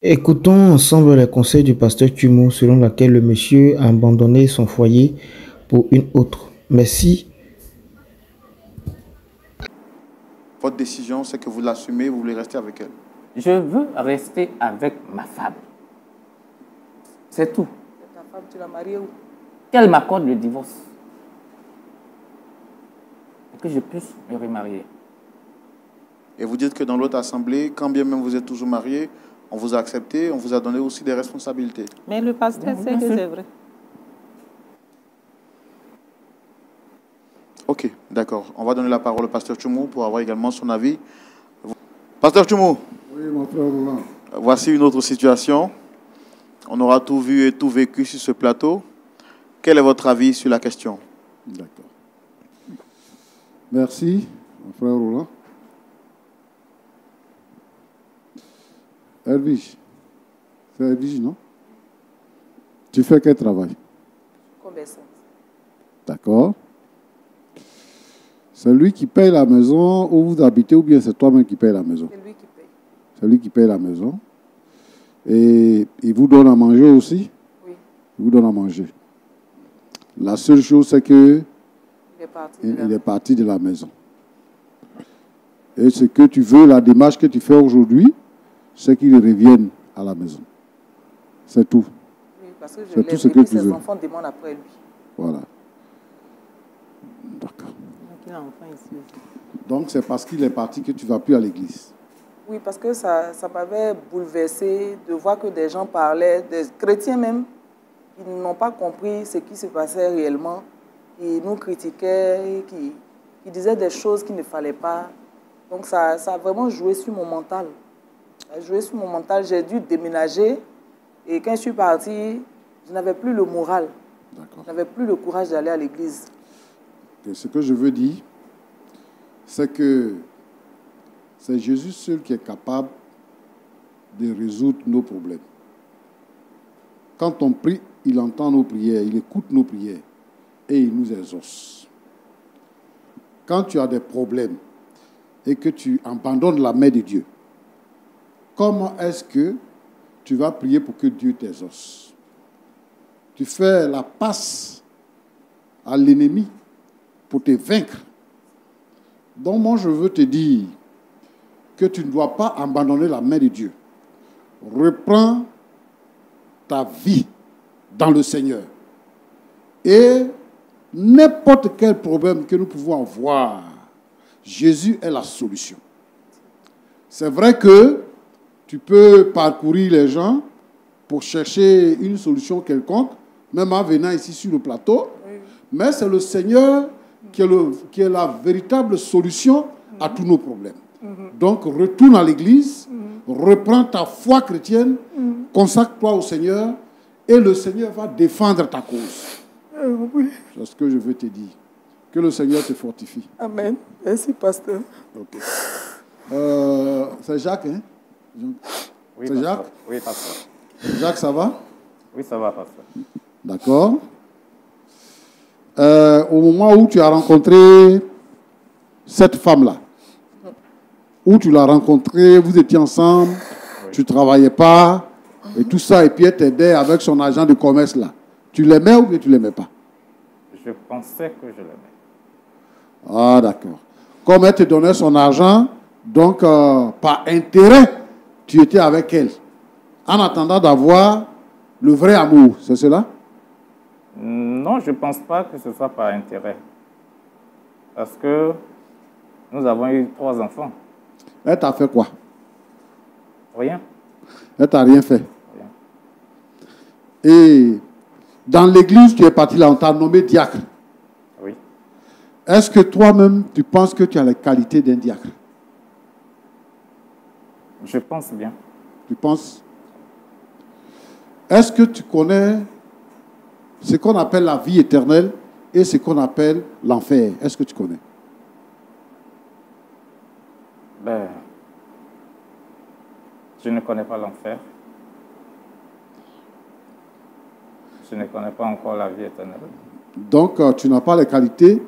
Écoutons ensemble les conseils du pasteur Tumo selon laquelle le monsieur a abandonné son foyer pour une autre. Merci. Votre décision, c'est que vous l'assumez, vous voulez rester avec elle. Je veux rester avec ma femme. C'est tout. Ta femme, tu l'as mariée où? Qu'elle m'accorde le divorce. Et que je puisse me remarier. Et vous dites que dans l'autre assemblée, quand bien même vous êtes toujours marié, on vous a accepté, on vous a donné aussi des responsabilités. Mais le pasteur sait que c'est vrai. Ok, d'accord. On va donner la parole au pasteur Tumo pour avoir également son avis. Pasteur Tumo. Oui, mon frère Roland. Voici une autre situation. On aura tout vu et tout vécu sur ce plateau. Quel est votre avis sur la question? D'accord. Merci, mon frère Roland. Elvige. C'est Elvige, non? Tu fais quel travail? Commerçant. D'accord. C'est lui qui paye la maison où vous habitez ou bien c'est toi-même qui paye la maison? C'est lui qui paye. C'est lui qui paye la maison. Et il vous donne à manger aussi? Oui. Il vous donne à manger. La seule chose, c'est que il est parti de la maison. Et ce que tu veux, la démarche que tu fais aujourd'hui, c'est qu'il revienne à la maison. C'est tout. Oui, parce que je c'est tout ce l'ai que vu, tu ses veux. enfants demandent après lui. Voilà. D'accord. Donc il a un enfant ici aussi. Donc c'est parce qu'il est parti que tu ne vas plus à l'église. Oui, parce que ça m'avait bouleversé de voir que des gens parlaient, des chrétiens même, qui n'ont pas compris ce qui se passait réellement. Ils nous critiquaient, qui disaient des choses qu'il ne fallait pas. Donc ça a vraiment joué sur mon mental. Ça a joué sur mon mental. J'ai dû déménager. Et quand je suis partie, je n'avais plus le moral. Je n'avais plus le courage d'aller à l'église. Ce que je veux dire, c'est que c'est Jésus seul qui est capable de résoudre nos problèmes. Quand on prie, il entend nos prières, il écoute nos prières et il nous exauce. Quand tu as des problèmes et que tu abandonnes la main de Dieu, comment est-ce que tu vas prier pour que Dieu t'exauce? Tu fais la passe à l'ennemi pour te vaincre. Donc moi, je veux te dire que tu ne dois pas abandonner la main de Dieu. Reprends ta vie dans le Seigneur. Et n'importe quel problème que nous pouvons avoir, Jésus est la solution. C'est vrai que tu peux parcourir les gens pour chercher une solution quelconque, même en venant ici sur le plateau, mais c'est le Seigneur qui est la véritable solution à tous nos problèmes. Donc, retourne à l'église, reprends ta foi chrétienne, consacre-toi au Seigneur, et le Seigneur va défendre ta cause. Oui. C'est ce que je veux te dire. Que le Seigneur te fortifie. Amen. Merci, pasteur. Okay. C'est Jacques, hein? Oui, c'est Jacques? Oui, pasteur. Jacques, ça va? Oui, ça va, pasteur. D'accord. Au moment où tu as rencontré cette femme-là, où tu l'as rencontrée, vous étiez ensemble, tu ne travaillais pas, et tout ça, et puis elle t'aidait avec son agent de commerce là. Tu l'aimais ou bien tu ne l'aimais pas? Je pensais que je l'aimais. Ah, d'accord. Comme elle te donnait son argent, donc par intérêt, tu étais avec elle, en attendant d'avoir le vrai amour, c'est cela? Non, je ne pense pas que ce soit par intérêt. Parce que nous avons eu 3 enfants. Elle t'a fait quoi? Rien. Elle t'a rien fait. Rien. Et dans l'église, tu es parti là, on t'a nommé diacre. Oui. Est-ce que toi-même, tu penses que tu as les qualités d'un diacre? Je pense bien. Tu penses? Est-ce que tu connais ce qu'on appelle la vie éternelle et ce qu'on appelle l'enfer? Est-ce que tu connais? Ben, je ne connais pas l'enfer. Je ne connais pas encore la vie éternelle. Donc, tu n'as pas les qualités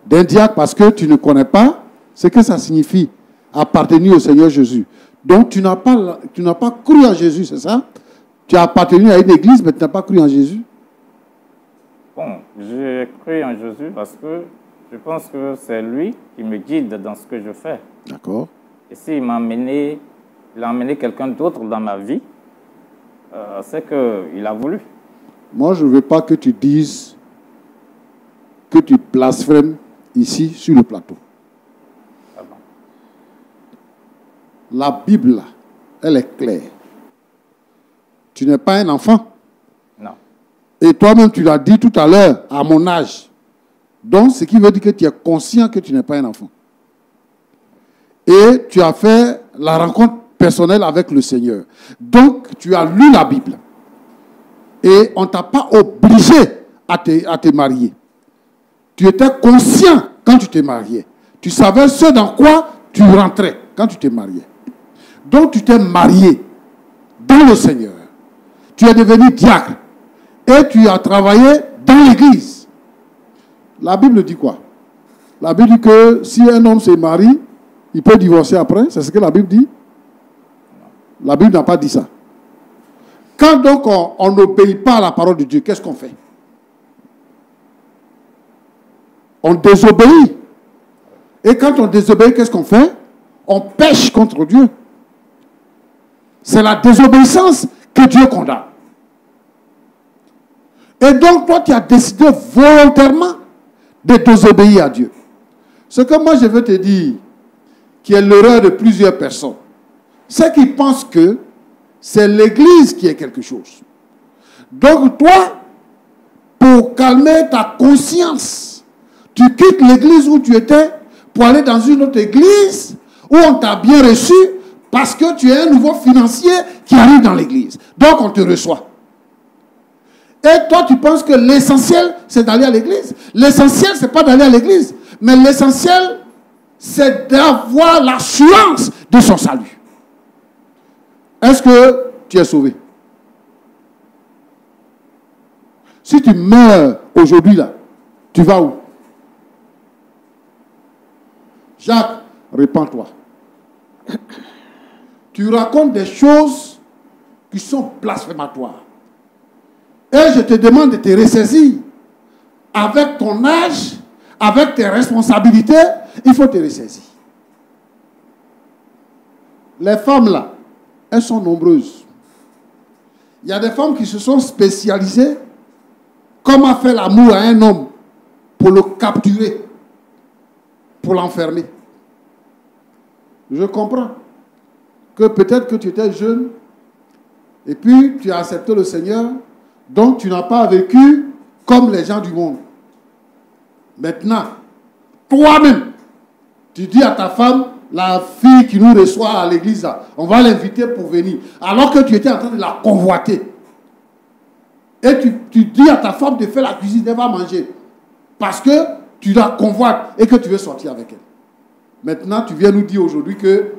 d'un diacre parce que tu ne connais pas ce que ça signifie appartenir au Seigneur Jésus. Donc tu n'as pas cru en Jésus, c'est ça? Tu as appartenu à une église, mais tu n'as pas cru en Jésus? Bon, j'ai cru en Jésus parce que je pense que c'est lui qui me guide dans ce que je fais. D'accord. Et s'il m'a amené, il a amené quelqu'un d'autre dans ma vie, c'est qu'il a voulu. Moi, je ne veux pas que tu dises que tu blasphèmes ici sur le plateau. Ah bon. La Bible, elle est claire. Tu n'es pas un enfant. Non. Et toi-même, tu l'as dit tout à l'heure, à mon âge. Donc, ce qui veut dire que tu es conscient que tu n'es pas un enfant. Et tu as fait la rencontre personnelle avec le Seigneur. Donc, tu as lu la Bible. Et on ne t'a pas obligé à te marier. Tu étais conscient quand tu t'es marié. Tu savais ce dans quoi tu rentrais quand tu t'es marié. Donc, tu t'es marié dans le Seigneur. Tu es devenu diacre. Et tu as travaillé dans l'église. La Bible dit quoi? La Bible dit que si un homme se marie, il peut divorcer après. C'est ce que la Bible dit? La Bible n'a pas dit ça. Quand donc on n'obéit pas à la parole de Dieu, qu'est-ce qu'on fait? On désobéit. Et quand on désobéit, qu'est-ce qu'on fait? On pêche contre Dieu. C'est la désobéissance que Dieu condamne. Et donc, toi, tu as décidé volontairement de désobéir à Dieu. Ce que moi, je veux te dire, qui est l'erreur de plusieurs personnes, c'est qu'ils pensent que c'est l'Église qui est quelque chose. Donc, toi, pour calmer ta conscience, tu quittes l'Église où tu étais pour aller dans une autre Église où on t'a bien reçu parce que tu es un nouveau financier qui arrive dans l'Église. Donc, on te reçoit. Et toi, tu penses que l'essentiel, c'est d'aller à l'église. L'essentiel, ce n'est pas d'aller à l'église. Mais l'essentiel, c'est d'avoir l'assurance de son salut. Est-ce que tu es sauvé? Si tu meurs aujourd'hui, là, tu vas où? Jacques, répands-toi. Tu racontes des choses qui sont blasphématoires. Et je te demande de te ressaisir. Avec ton âge, avec tes responsabilités, il faut te ressaisir. Les femmes là, elles sont nombreuses. Il y a des femmes qui se sont spécialisées comment faire l'amour à un homme pour le capturer, pour l'enfermer. Je comprends que peut-être que tu étais jeune et puis tu as accepté le Seigneur. Donc, tu n'as pas vécu comme les gens du monde. Maintenant, toi-même, tu dis à ta femme, la fille qui nous reçoit à l'église, on va l'inviter pour venir. Alors que tu étais en train de la convoiter. Et tu dis à ta femme de faire la cuisine, elle va manger. Parce que tu la convoites et que tu veux sortir avec elle. Maintenant, tu viens nous dire aujourd'hui que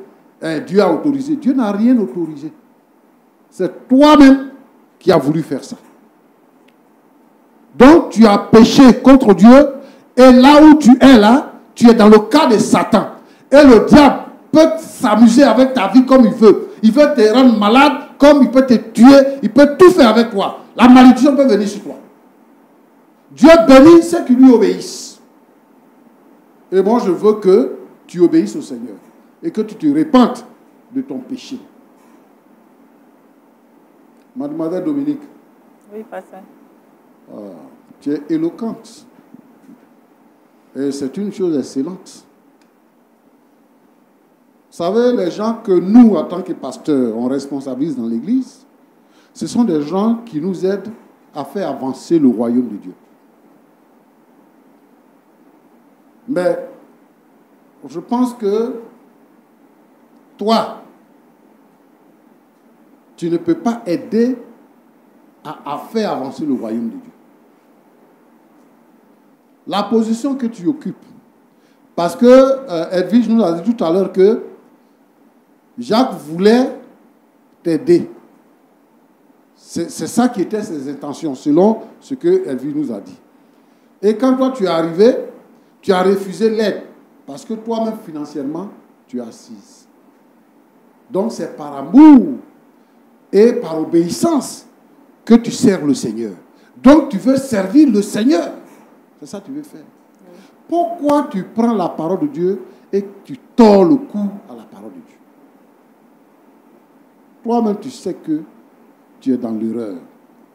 Dieu a autorisé. Dieu n'a rien autorisé. C'est toi-même qui as voulu faire ça. Donc, tu as péché contre Dieu. Et là où tu es là, tu es dans le cas de Satan. Et le diable peut s'amuser avec ta vie comme il veut. Il veut te rendre malade, comme il peut te tuer. Il peut tout faire avec toi. La malédiction peut venir sur toi. Dieu bénit ceux qui lui obéissent. Et moi, je veux que tu obéisses au Seigneur. Et que tu te répandes de ton péché. Mademoiselle Dominique. Oui, pasteur. Tu es éloquente. Et c'est une chose excellente. Vous savez, les gens que nous, en tant que pasteurs, on responsabilise dans l'Église, ce sont des gens qui nous aident à faire avancer le royaume de Dieu. Mais je pense que toi, tu ne peux pas aider à faire avancer le royaume de Dieu. La position que tu occupes, parce que Edwige nous a dit tout à l'heure que Jacques voulait t'aider. C'est ça qui était ses intentions, selon ce que Edwige nous a dit. Et quand toi tu es arrivé, tu as refusé l'aide, parce que toi-même financièrement, tu es assise. Donc c'est par amour et par obéissance que tu sers le Seigneur. Donc tu veux servir le Seigneur. C'est ça que tu veux faire. Pourquoi tu prends la parole de Dieu et que tu tords le cou à la parole de Dieu? Toi-même, tu sais que tu es dans l'erreur.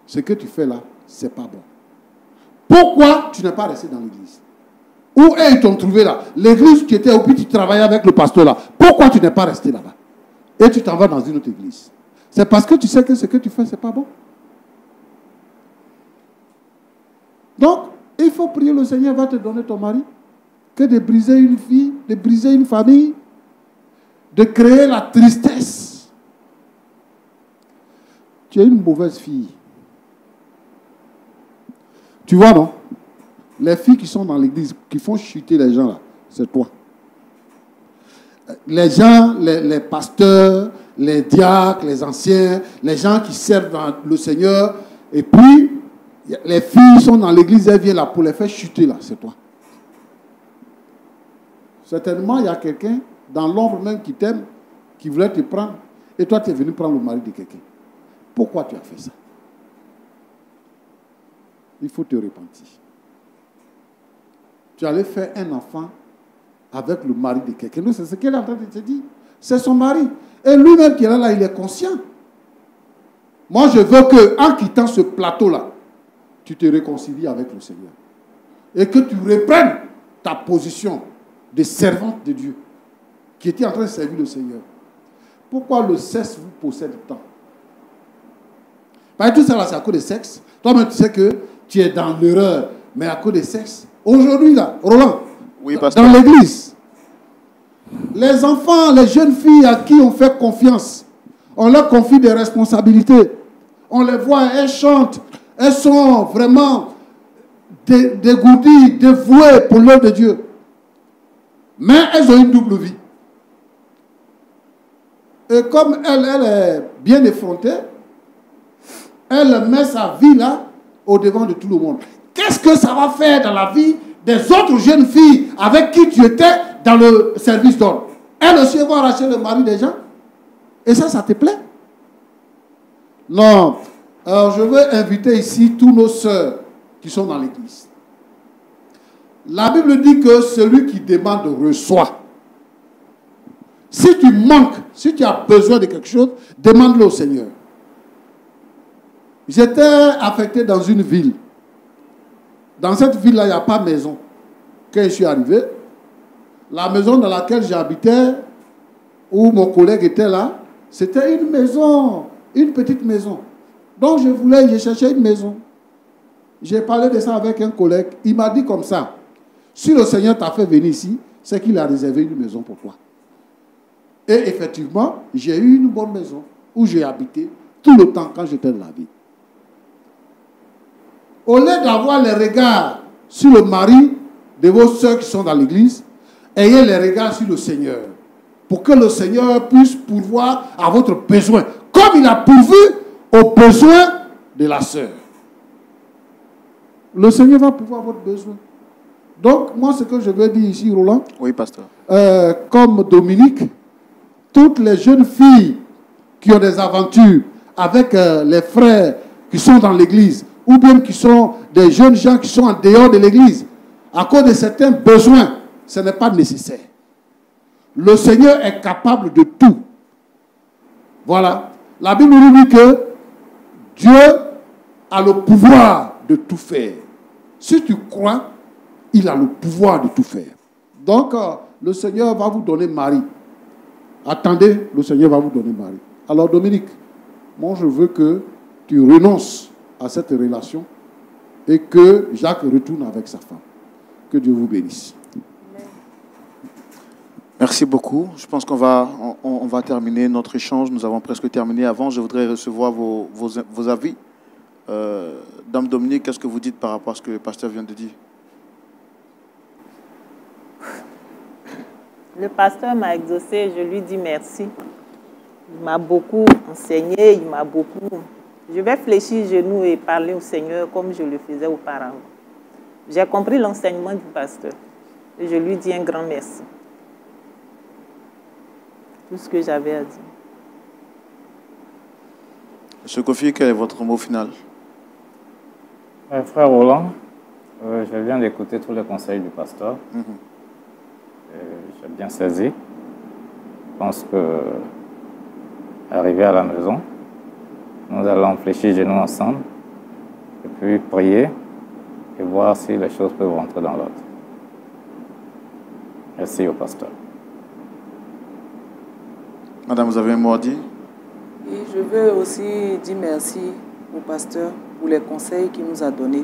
Ce que tu fais là, c'est pas bon. Pourquoi tu n'es pas resté dans l'église? Où ils t'ont trouvé là? L'église où tu étais, où tu travaillais avec le pasteur là. Pourquoi tu n'es pas resté là-bas? Et tu t'en vas dans une autre église. C'est parce que tu sais que ce que tu fais, c'est pas bon. Donc, il faut prier, le Seigneur va te donner ton mari. Que de briser une fille, de briser une famille, de créer la tristesse. Tu es une mauvaise fille. Tu vois, non? Les filles qui sont dans l'église, qui font chuter les gens là, c'est toi. Les gens, les pasteurs, les diacres, les anciens, les gens qui servent dans le Seigneur, et puis les filles sont dans l'église, elles viennent là pour les faire chuter là, c'est toi. Certainement, il y a quelqu'un dans l'ombre même qui t'aime, qui voulait te prendre, et toi tu es venu prendre le mari de quelqu'un. Pourquoi tu as fait ça? Il faut te repentir. Tu allais faire un enfant avec le mari de quelqu'un. C'est ce qu'elle est en train de te dire. C'est son mari. Et lui-même qui est là, il est conscient. Moi, je veux qu'en quittant ce plateau-là, tu te réconcilies avec le Seigneur. Et que tu reprennes ta position de servante de Dieu, qui était en train de servir le Seigneur. Pourquoi le sexe vous possède tant? Parce que tout ça, là, c'est à cause du sexe. Toi-même, tu sais que tu es dans l'erreur, mais à cause du sexe. Aujourd'hui, là, Roland, oui, pasteur. dans l'église, les enfants, les jeunes filles à qui on fait confiance, on leur confie des responsabilités. On les voit, elles chantent, elles sont vraiment dégourdies, dévouées pour l'œuvre de Dieu. Mais elles ont une double vie. Et comme elle est bien effrontée, elle met sa vie là au devant de tout le monde. Qu'est-ce que ça va faire dans la vie des autres jeunes filles avec qui tu étais dans le service d'ordre? Elles aussi vont arracher le mari des gens. Et ça te plaît? Non. Alors je veux inviter ici tous nos sœurs qui sont dans l'église. La Bible dit que celui qui demande reçoit. Si tu manques, si tu as besoin de quelque chose, demande-le au Seigneur. J'étais affecté dans une ville. Dans cette ville-là, il n'y a pas de maison. Quand je suis arrivé, la maison dans laquelle j'habitais, où mon collègue était là, c'était une maison, une petite maison. Donc je cherchais une maison. J'ai parlé de ça avec un collègue. Il m'a dit comme ça, si le Seigneur t'a fait venir ici, c'est qu'il a réservé une maison pour toi. Et effectivement, j'ai eu une bonne maison où j'ai habité tout le temps quand j'étais dans la ville. Au lieu d'avoir les regards sur le mari de vos soeurs qui sont dans l'église, ayez les regards sur le Seigneur. Pour que le Seigneur puisse pourvoir à votre besoin. Comme il a pourvu aux besoins de la sœur. Le Seigneur va pourvoir votre besoin. Donc, moi, ce que je veux dire ici, Roland. Oui, pasteur. Comme Dominique, toutes les jeunes filles qui ont des aventures avec les frères qui sont dans l'église, ou bien qui sont des jeunes gens qui sont en dehors de l'église, à cause de certains besoins, ce n'est pas nécessaire. Le Seigneur est capable de tout. Voilà. La Bible nous dit que Dieu a le pouvoir de tout faire. Si tu crois, il a le pouvoir de tout faire. Donc, le Seigneur va vous donner Marie. Attendez, le Seigneur va vous donner Marie. Alors, Dominique, moi, je veux que tu renonces à cette relation et que Jacques retourne avec sa femme. Que Dieu vous bénisse. Merci beaucoup. Je pense qu'on va terminer notre échange. Nous avons presque terminé. Avant, je voudrais recevoir vos avis. Dame Dominique, qu'est-ce que vous dites par rapport à ce que le pasteur vient de dire? Le pasteur m'a exaucé, je lui dis merci. Il m'a beaucoup enseigné, il m'a beaucoup... Je vais fléchir genoux et parler au Seigneur comme je le faisais auparavant. J'ai compris l'enseignement du pasteur et je lui dis un grand merci. Tout ce que j'avais à dire. Monsieur Kofi, quel est votre mot final? Frère Roland, je viens d'écouter tous les conseils du pasteur. J'ai bien saisi. Je pense que, arrivé à la maison, nous allons fléchir genoux ensemble et puis prier et voir si les choses peuvent rentrer dans l'ordre. Merci au pasteur. Madame, vous avez un mot à dire? Et je veux aussi dire merci au pasteur pour les conseils qu'il nous a donnés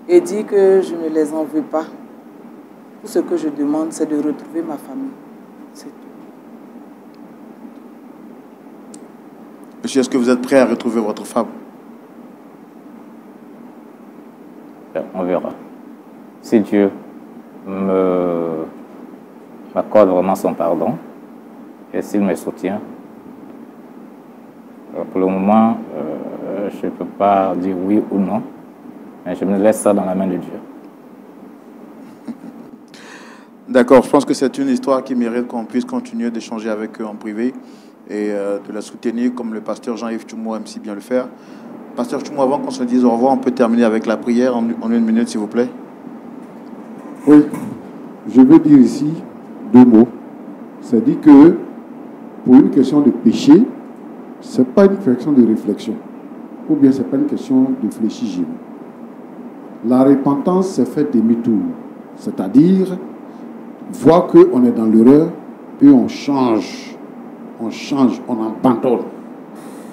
et dire que je ne les en veux pas. Tout ce que je demande, c'est de retrouver ma famille. C'est tout. Monsieur, est-ce que vous êtes prêt à retrouver votre femme? On verra. Si Dieu m'accorde vraiment son pardon et s'il me soutient, pour le moment, je ne peux pas dire oui ou non, mais je me laisse ça dans la main de Dieu. D'accord, je pense que c'est une histoire qui mérite qu'on puisse continuer d'échanger avec eux en privé et de la soutenir comme le pasteur Jean-Yves Tchoumo aime si bien le faire. Pasteur Tchoumo, avant qu'on se dise au revoir, on peut terminer avec la prière en 1 minute, s'il vous plaît. Oui, je veux dire ici 2 mots. C'est dit que pour une question de péché, ce n'est pas une question de réflexion, ou bien ce n'est pas une question de fléchir genoux. La repentance, c'est faire demi-tour, c'est-à-dire voir qu'on est dans l'erreur et on change, on abandonne.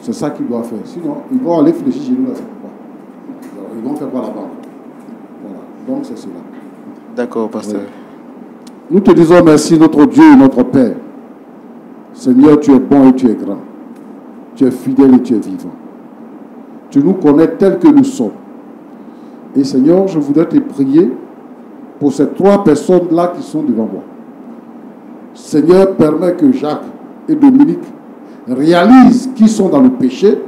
C'est ça qu'il doit faire. Sinon, ils vont aller fléchir genoux là, c'est pourquoi. Ils vont faire quoi là-bas? Voilà, donc c'est cela. D'accord, pasteur. Oui. Nous te disons merci, notre Dieu et notre Père. Seigneur, tu es bon et tu es grand. Tu es fidèle et tu es vivant. Tu nous connais tels que nous sommes. Et Seigneur, je voudrais te prier pour ces 3 personnes-là qui sont devant moi. Seigneur, permets que Jacques et Dominique réalisent qu'ils sont dans le péché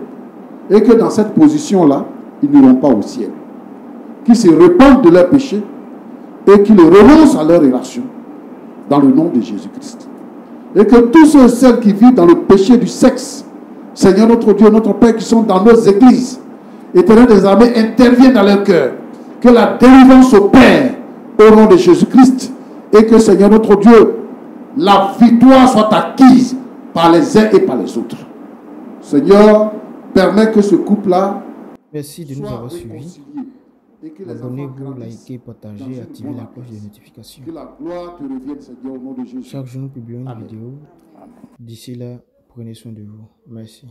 et que dans cette position-là, ils n'iront pas au ciel. Qu'ils se repentent de leur péché et qu'ils renoncent à leur relation dans le nom de Jésus-Christ. Et que tous ceux et celles qui vivent dans le péché du sexe, Seigneur notre Dieu, notre Père, qui sont dans nos églises, Éternel des armées, interviennent dans leur cœur. Que la délivrance opère au nom de Jésus-Christ et que, Seigneur notre Dieu, la victoire soit acquise par les uns et par les autres. Seigneur, permets que ce couple-là Merci de nous soit avoir suivis. réconcilié et que les enfants Abonnez-vous, grandissent likez, partagez, dans une activez bonne la cloche de adresse. notification. Que la gloire te revienne, Seigneur, au nom de Jésus. Chaque jour, nous publions une Amen. vidéo. D'ici là, prenez soin de vous. Merci.